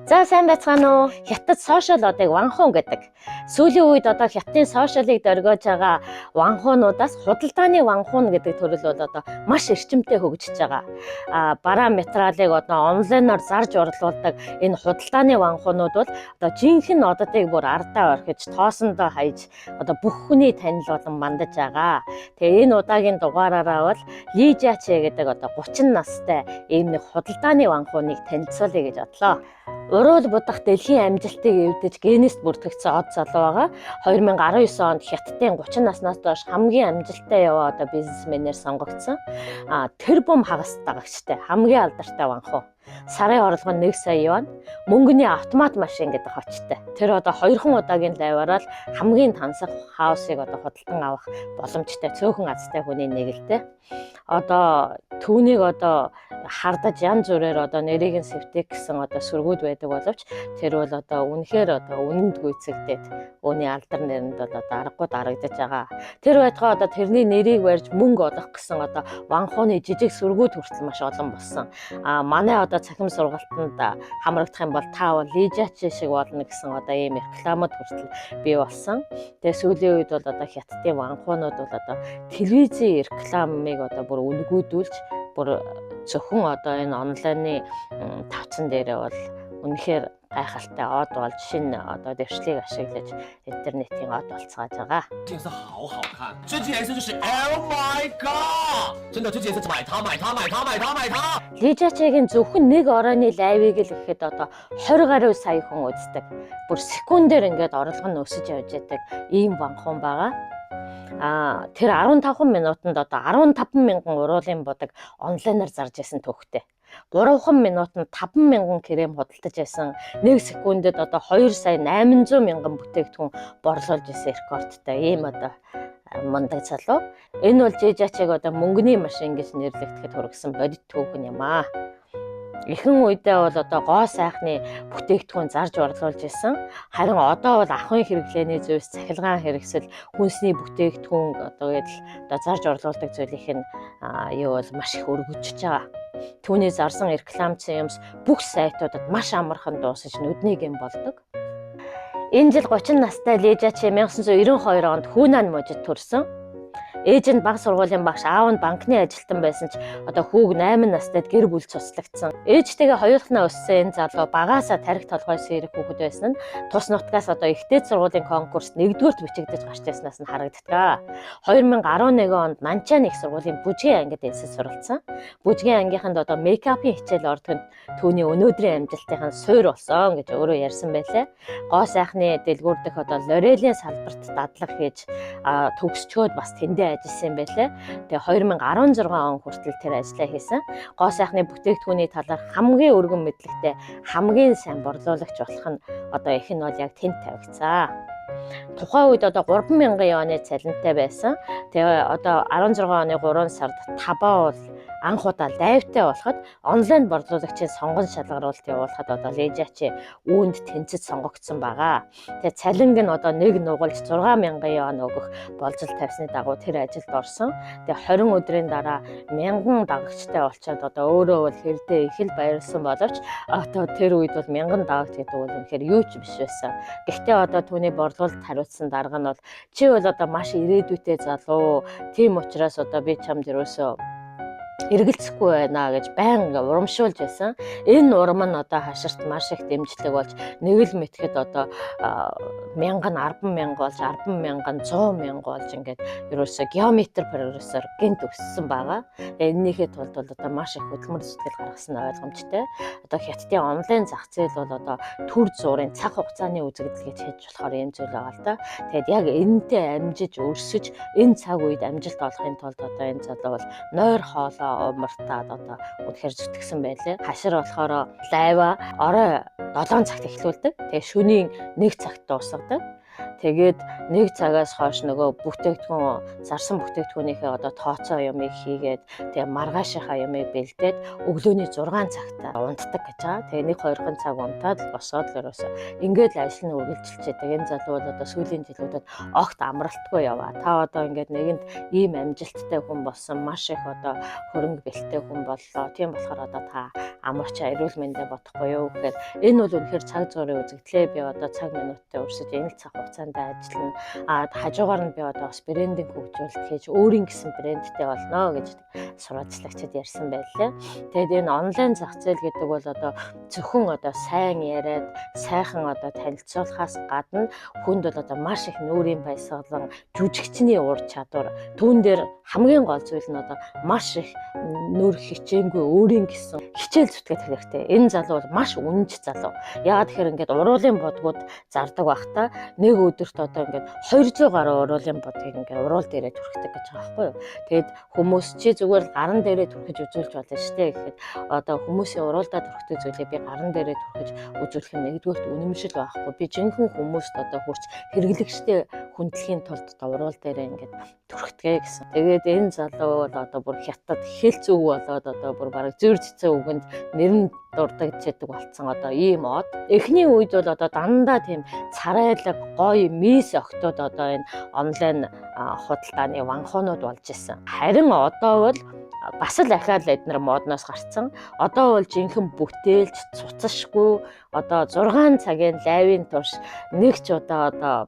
За сайн байцгаана уу? Хятад сошиал одыг ванхун гэдэг. Сүүлийн үед одоо хятадын сошиалыг дөргиж байгаа ванхуунуудаас худалдааны ванхуун гэдэг төрөл бол одоо маш эрчимтэй хөгжиж байгаа. Бараа материалыг одоо онлайнаар зарж орлуулдаг энэ худалдааны ванхуунууд бол одоо жинхэнэ ододыг бүр ардаа орхиж, тоосондоо хаяж одоо бүх хүний танил болон мандаж байгаа. Тэгээ энэ удаагийн дугаараараа бол Ли Жиачи гэдэг одоо 30 настай ийм нэг худалдааны ванхууныг танилцуулъя гэж бодлоо. Уруул будах дэлхийн амжилтыг эвдэж Гиннест бүртгэгдсэн од залуу байгаа. 2019 онд Хятадын 30 наснаас доош хамгийн амжилттай яваа одоо бизнесмэнээр сонгогдсон. Тэр бум хагас дагагчтай хамгийн алдартай ванхуу. Сарын орлого нь 1 сая юан, мөнгөний автомат машин гэдэг хочтой. Тэр одоо 2 удаагийн лайваараа л хамгийн тансаг хаусыг одоо худалдан авах боломжтой цөөхөн азтай хүний нэг л дээ. Одоо түүнийг одоо хардаж янз бүрээр одоо нэрийг нь сэвтэх гэсэн одоо сүргүүд байдаг боловч тэр бол одоо үнэхээр одоо үнэнд гүйцэгдээд өөний алдар нэрэнд бол одоо аргагүй дарагдаж байгаа. Тэр байтугай одоо тэрний нэрийг барьж мөнгө олох гэсэн одоо ванхууны жижиг сүргүүд хүртэл маш олон болсон. Манай одоо цахим сургалтанд хамрагдах юм бол та бол Ли Жиачи шиг болно гэсэн одоо ийм рекламад хүртэл бий болсон. Тэгээ сүүлийн үед бол одоо хятадын ванхуунууд бол одоо телевизийн рекламыг одоо бүр үнгүүдүүлж бүр зөвхөн одоо энэ онлайны тавцан дээрээ бол үнэхээр гайхалтай од болж шинэ одоо дэвшлийг ашиглаж интернетийн од болцгааж байгаа. 这件色好好看，这件颜色就是 Oh my God！ 真的，这件颜色买它买它买它买它买它。 Ли Жиачигийн зөвхөн нэг орооны лайвыг л гэхэд одоо 20 гаруй сая хүн үздэг. Бүр секундээр ингээд орлого нь өсөж явж байдаг ийм ванхуун байгаа. Тэр 15 минутанд одоо 15 мянган уруулын бодог онлайнаар зарж байсан түүхтэй. 3 минутанд 5 мянган крем худалдаж байсан. 1 секундэд одоо 2 сая 800 мянган бүтээгдэхүүн борлуулж байсан рекордтой ийм одоо мундаг залуу. Энэ бол Ли Жиачиг одоо мөнгөний машин гэж нэрлэгдэхэд хүргэсэн бодит түүхэн юм аа. Ихэнх үедээ бол одоо гоо сайхны бүтээгдэхүүн зарж орлуулж исэн. Харин одоо бол ахын хэрэглээний зүйлс, цахилгаан хэрэгсэл, хүнсний бүтээгдэхүүн одоо гэдэл одоо зарж орлуулдаг зүйлийнх нь юу бол маш их өргөжж байгаа. Түүний зарсан рекламцсан юмс бүх сайтуудад маш амархан дуусаж нүдний гэм болдог. Энэ жил 30 настай Ли Жиачи 1992 онд Хунан мужид төрсөн. Ээж нь баг сургуулийн багш, аав нь банкны ажилтан байсан ч одоо хүүг 8 настайд гэр бүл цуслагдсан. Ээжтэйгээ хоёулахнаа өссөн энэ залуу багаасаа тарих толгойс ирэх хүүхэд байсан нь тус нутгаас одоо ихтэй сургуулийн конкурст 1-р бичигдэж гарч ирснаас нь харагддаг. 2011 онд Нанчан их сургуулийн бүжгийн ангид элсэж суралцсан. Бүжгийн ангийнханд одоо мейкапын хичээл ордогт түүний өнөөдрийн амжилтын суурь болсон гэж өөрөө ярьсан байлээ. Гоо сайхны дэлгүүр дэх одоо Лорелийн салбарт дадлаг хийж төгсчөөд бас тэндээ ажилласан байлээ. Тэгээ 2016 он хүртэл тэр ажлаа хийсэн. Гоо сайхны бүтээгдэхүүний талаар хамгийн өргөн мэдлэгтэй, хамгийн сайн борлуулагч болох нь одоо их нь бол яг тэнд тавигдсан. Тухайн үед одоо 3,000 юаны цалинтай байсан. Тэгээ одоо 16 оны 3 сард Табаа бол анх удаа лайвтай болоход онлайн борлуулагчийн сонгон шалгаруулалт явуулахад одоо Ли Жиачи үүнд тэнцэж сонгогдсон байгаа. Тэгээ цалинг нь одоо нэг нугалж 6,000 юан өгөх болжил тавьсны дагуу тэр ажилд орсон. Тэгээ 20 өдрийн дараа 1000 дагагчтай болчиход одоо өөрөө бол хэрдээ их л баярлсан боловч одоо тэр үед бол 1000 дагагч гэдэг бол үнэхээр юу ч биш байсан. Гэхдээ одоо түүний борлуулалт хариуцсан дарга нь бол чи бол одоо маш ирээдүйтэй залуу. Тийм учраас одоо би чамд ерөөсөө эргэлзэхгүй байна гэж байнга урамшуулж байсан. Энэ урам нь одоо хаширт маш их дэмжлэг болж нэг л мэтгэд одоо 1000, 10,000 болж 10,000, 100,000 болж ингээд ерөөсөө геометр прогрессор гинт өссөн байгаа. Энэнийхээ тулд бол одоо маш их хөдөлмөр зүтгэл гаргасан нь ойлгомжтой. Одоо хятадын онлайн зах зээл бол одоо төр зургийн цаг хугацааны үзэгдэл гэж хэлж болохоор юм зүйл байгаа л да. Тэгэд яг энэтэй амжиж өрсөж энэ цаг үед амжилт олохын тулд одоо энэ залуу бол нойр хоолоо умартаад одоо үнэхээр зүтгэсэн байлээ. Хашир болохоор лайва орой 7 цагт эхлүүлдэг. Тэгээ шөнийн 1 цагт дуусгадаг. Тэгээд нэг цагаас хойш нөгөө бүтээгдэхүүн зарсан бүтээгдэхүүнийхээ одоо тооцоо юмыг хийгээд тэгээ маргаашийнхаа юмыг бэлдээд өглөөний 6 цагта унтдаг гэж байгаа. Тэгээ 1-2 цаг унтаад босоод л ерөөсөө ингээд л ажил нь үргэлжилчихэд энэ залуу бол одоо сүүлийн жилүүдэд огт амралтгүй яваа. Та одоо ингээд нэгэнд ийм амжилттай хүн болсон, маш их одоо хөрөнгө бэлттэй хүн боллоо. Тийм болохоор одоо та амарч эрүүл мэндэ бодохгүй юу гэхээр энэ бол үнэхээр цаг зуурын үзэгдлээ. Би одоо цаг минуттай өрсөж энэ л цаг хугацаанд ажиллана. Хажуугаар нь би одоо бас брендинг хөгжүүлэлт хийж өөрийн гэсэн брендтэй болно гэж сурвалжлагчид ярьсан байлээ. Тэгээд энэ онлайн зах зээл гэдэг бол одоо зөвхөн одоо сайн яриад сайхан одоо танилцуулахаас гадна хүнд бол одоо маш их нүүрийн баясгалан жүжигчний ур чадвар түүн дээр хамгийн гол зүйл нь одоо маш их нүүр хичээнгүй өөрийн гэсэн хичээл зүтгээд хэрэгтэй. Энэ залуу бол маш үнэнч залуу. Яагаад тэгэхээр ингээд уруулын бодгууд зардаг байхдаа нэг өдөрт одоо ингээд 200 гаруй уруулын бодгийг ингээд уруул дээрээ түрхдэг гэж байгаа байхгүй юу. Тэгэд хүмүүс чи зүгээр гаран дээрээ түрхэж үзүүлж болно шүү дээ гэхэд одоо хүмүүсийн уруулдаа түрхдэг зүйлээ би гаран дээрээ түрхэж үзүүлэх нь нэгдүгээрт үнэмшил байхгүй. Би жинхэнэ хүмүүст одоо хурц хэрэглэгчтэй хүндлэхийн тулд одоо уруул дээрээ ингээд түрхдэгэ гэсэн. Тэгээд энэ залуу бол одоо бүр хятад хэлц үг болоод одоо бүр бараг зөөр цэцэн үгэнд нэр нь дурддагчдаг болсон одоо ийм од. Эхний үед бол одоо дандаа тийм царайлаг гоё мис октод одоо энэ онлайн худалдааны ванхуунууд болж исэн. Харин одоо бол бас л ахаад эднэр модноос гарцсан. Одоо бол жинхэнэ бүтээлч цуцшгүй одоо 6 цагийн лайвын турш нэг ч удаа одоо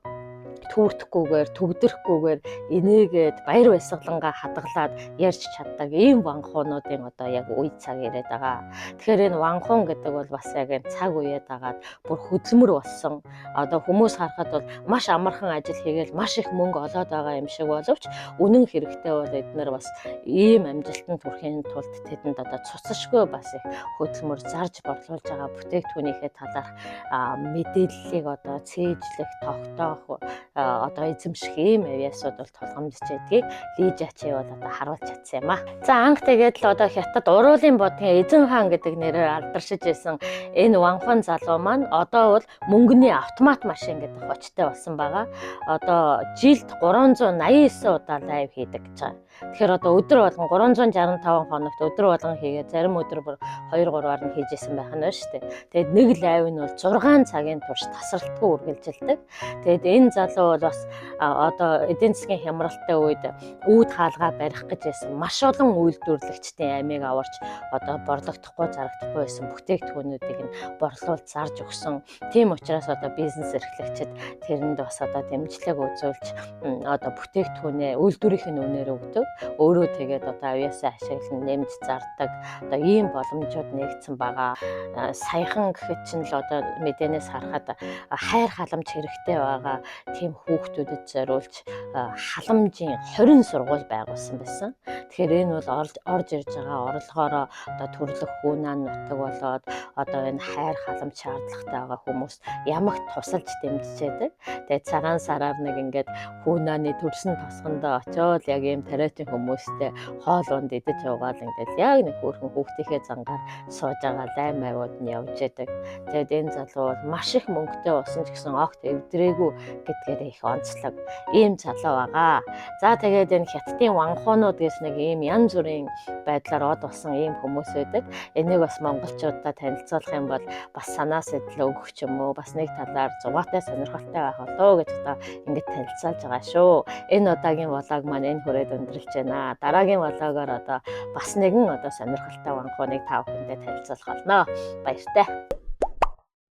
түүрдэхгүйгээр төгдөрөхгүйгээр энийгээд баяр баясгалангаа хадгалаад ярьж чаддаг ийм ванхуунуудын одоо яг үе цаг ирээд байгаа. Тэгэхээр энэ ванхуун гэдэг бол бас яг энэ цаг үеэд агаад бүр хөдөлмөр болсон. Одоо хүмүүс харахад бол маш амархан ажил хийгээл маш их мөнгө олоод байгаа юм шиг боловч үнэн хэрэгтээ бол эднэр бас ийм амжилтанд хүрэхийн тулд тэдэнд одоо цуцшгүй бас их хөдөлмөр зарж борлуулж байгаа бүтээгдэхүүнийхээ талаарх мэдээллийг одоо цээжлэх, тогтоох одоо эзэмших ийм авьяасууд бол тулгамдж байдгийг Лижачи бол одоо харуулж чадсан юм а. За анх тэгээд л одоо хятад уруулын бодгийн эзэн хаан гэдэг нэрээр алдаршиж байсан энэ ванхуун залуу маань одоо бол мөнгөний автомат машин гэдэг хочтой болсон байгаа. Одоо жилд 389 удаа лайв хийдэг гэж байгаа. Тэгэхээр одоо өдөр болгон 365 хоногт өдөр болгон хийгээд зарим өдөр бүр 2-3-аар нь хийжсэн байх нь шүү дээ. Тэгээд нэг лайв нь бол 6 цагийн турш тасралтгүй үргэлжилдэг. Тэгээд энэ залуу бол бас одоо эдийн засгийн хямралтай үед үүд хаалгаа барих гэж байсан маш олон үйлдвэрлэгчдийн амийг аварч одоо борлогдохгүй зарагдахгүй байсан бүтээгдэхүүнүүдийг нь борлуулж зарж өгсөн. Тийм учраас одоо бизнес эрхлэгчид тэрэнд бас одоо дэмжлэг үзүүлж одоо бүтээгдэхүүнээ үйлдвэрийн үнээр өгдөг. Өөрөө тэгээд одоо авьяасаа ашиглан нэмж зардаг. Одоо ийм боломжууд нэгдсэн байгаа. Саяхан гэхэд чинь л одоо мэдээнээс харахад хайр халамж хэрэгтэй байгаа. Тийм хүүхдүүдэд зориулж халамжийн 20 сургууль байгуулсан байсан. Тэгэхээр энэ бол орж ирж байгаа орлогоороо одоо төрлөх хүүнаан нутаг болоод одоо энэ хайр халамж шаардлагатай байгаа хүмүүс ямагт тусалж дэмжижээдэг. Тэгээд цагаан сараар нэг ингээд хүүнааны төрсөн тосгондоо очиод яг ийм тариатын хүмүүстэй хоол унд идэж уугаал ингээд яг нэг хөөрхөн хүүхдийнхээ зангаар сууж байгаа лайм авууд нь явж идэг. Тэгээд энэ залуу бол маш их мөнгөтэй болсон ч гэсэн огт эвдрээгүй гэдгээр их онцлог ийм залуу байгаа. За тэгээд энэ хятадын ванхуунууд гэсэн нэг ийм янз бүрийн байдлаар од болсон ийм хүмүүс байдаг. Энийг бас монголчуудаа танилцуулах юм бол бас санаа сэтэл өгөх ч юм уу бас нэг талаар зугаатай сонирхолтой байх болоо гэж одоо ингэж танилцуулж байгаа шүү. Энэ удаагийн влог маань энэ хүрээд өндөрлж байна. Дараагийн влогоор одоо бас нэгэн одоо сонирхолтой ванхууныг та бүхэндээ танилцуулах болно. Баяртай.